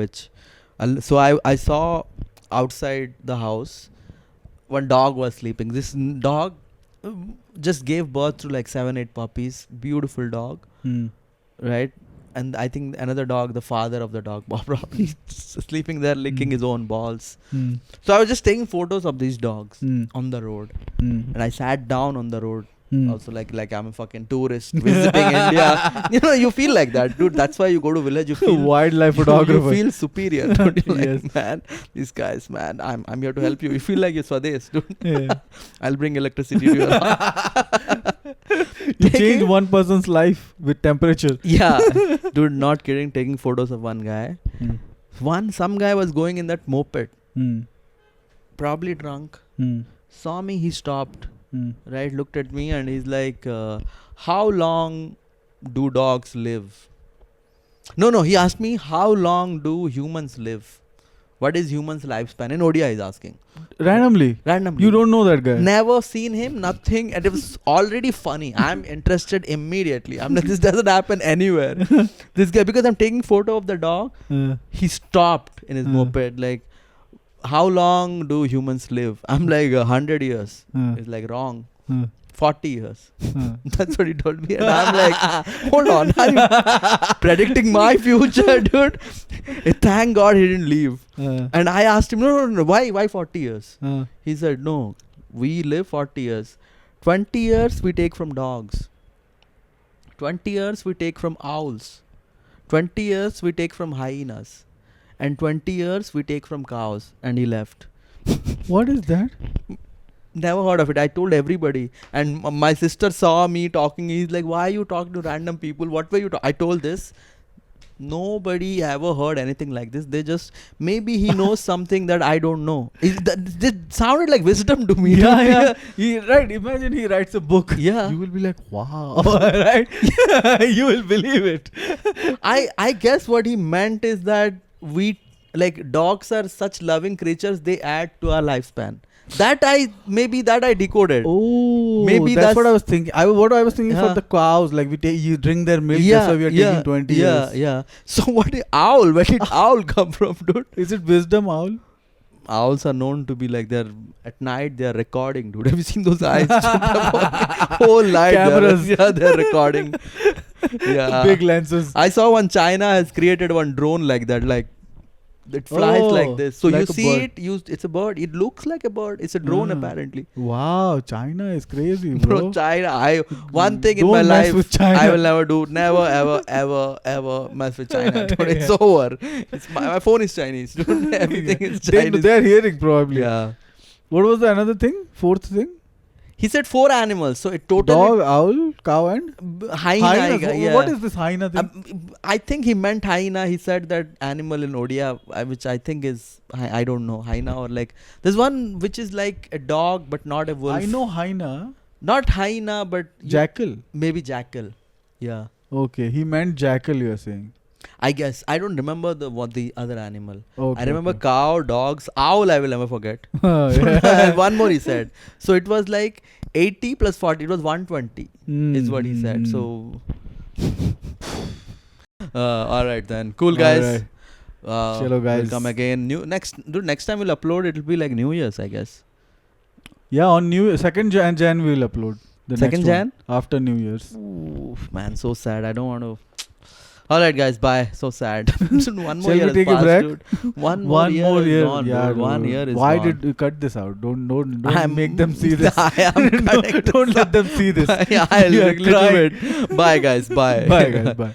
so I saw outside the house, one dog was sleeping. This dog just gave birth to like 7-8 puppies. Beautiful dog. Right? And I think another dog, the father of the dog, probably sleeping there, licking his own balls. So I was just taking photos of these dogs on the road. And I sat down on the road. Also like I'm a fucking tourist visiting India. You know, you feel like that, dude. That's why you go to village. You feel wildlife photographer. You feel superior, don't you? Like, Yes. Man, these guys, man, I'm here to help you. You feel like you're Swades, dude. Yeah. I'll bring electricity to your house. You change one person's life with temperature. Yeah, dude, not kidding. Taking photos of one guy. Some guy was going in that moped, probably drunk. Saw me, he stopped. Right, looked at me and he's like, how long do dogs live? No, he asked me, how long do humans live? What is humans' lifespan? In Odia, he's asking. Randomly? You don't know that guy? Never seen him, nothing. And it was already funny. I'm interested immediately. I'm like, this doesn't happen anywhere. This guy, because I'm taking photo of the dog, he stopped in his moped, like, how long do humans live? I'm like, 100 years. It's like, wrong. 40 years. That's what he told me. And I'm like, hold on. Are you predicting my future, dude? Thank God he didn't leave. And I asked him, no, why 40 years? He said, no, we live 40 years. 20 years we take from dogs. 20 years we take from owls. 20 years we take from hyenas. And 20 years we take from cows. And he left. What is that? Never heard of it. I told everybody. And my sister saw me talking. He's like, why are you talking to random people? What were you talking? I told this. Nobody ever heard anything like this. They just, maybe he knows something that I don't know. This sounded like wisdom to me. Yeah. Right. Imagine he writes a book. Yeah. You will be like, wow. Right? You will believe it. I guess what he meant is that dogs are such loving creatures, they add to our lifespan. That I decoded. Oh, maybe that's what I was thinking. What I was thinking for the cows, like you drink their milk, that's why we are taking 20 years. Yeah. So what is owl? Where did owl come from, dude? Is it wisdom owl? Owls are known to be like at night they are recording, dude. Have you seen those eyes? Whole light. Cameras. They're recording. Yeah. Big lenses. I saw China has created one drone like that, like it flies like this. So like you see it, it's a bird. It looks like a bird. It's a drone apparently. Wow, China is crazy, bro. China. One thing in my life I will never do. Never, ever mess with China. Dude, it's over. My phone is Chinese. Dude. Everything is Chinese. They're hearing probably. Yeah. What was the another thing? Fourth thing? He said 4 animals, so it totally... Dog, owl, cow and? Hyena. Yeah. What is this hyena thing? I think he meant hyena. He said that animal in Odia, which I think is, I don't know, hyena or like... There's one which is like a dog but not a wolf. I know hyena. Not hyena but... Jackal. Maybe jackal. Yeah. Okay, he meant jackal, you are saying. I guess. I don't remember what the other animal. Okay, I remember cow, dogs, owl I will never forget. Yeah. One more he said. So it was like 80 plus 40. It was 120 is what he said. So... Alright then. Cool guys. Chalo guys. We'll come again. Next time we'll upload. It'll be like New Year's, I guess. Yeah, on 2nd Jan we'll upload. The 2nd Jan? After New Year's. Oof, man, so sad. I don't want to... Alright guys, bye. So sad. One more Shall year we take passed, a break? Dude. One more year. Gone, yeah, dude. 1 year is Why gone. did you cut this out? Don't make them see this. I am don't let them see this. Yeah, a little bit. Bye guys. Bye. Bye guys. Bye.